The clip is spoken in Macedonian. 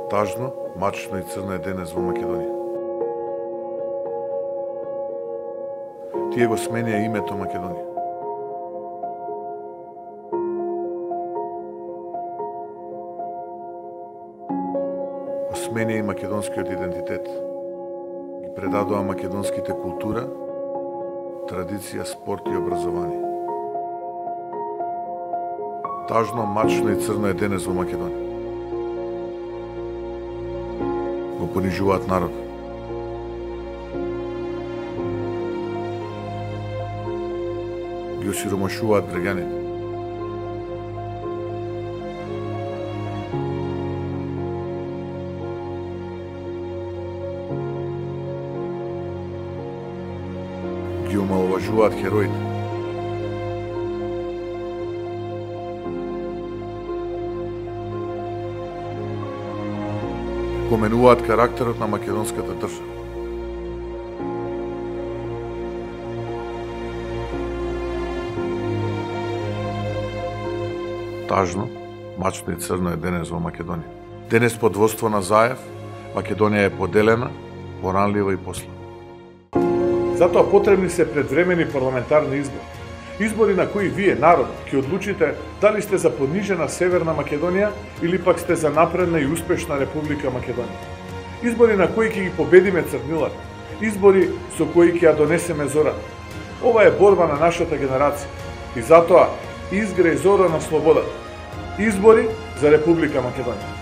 Тажно, мачно и црно е денес во Македонија. Тие го сменија името Македонија. Го сменија и македонскиот идентитет. Ги предадоа македонските култура, традиција, спорт и образование. Тажно, мачно и црно е денес во Македонија. Го понижуваат народ. Ги осиромашуваат граѓаните. Ги омаловажуваат хероите. Поменуваат карактерот на македонската држава. Тажно, мачно и црно е денес во Македонија. Денес под водство на Заев, Македонија е поделена, поранлива и послаба. Затоа потребни се предвремени парламентарни избори. Избори на кои вие, народот, ќе одлучите дали сте за понижена Северна Македонија или пак сте за напредна и успешна Република Македонија. Избори на кои ќе ги победиме црнилата. Избори со кои ќе ја донесеме зората. Ова е борба на нашата генерација. И затоа изгреј зора на слободата. Избори за Република Македонија.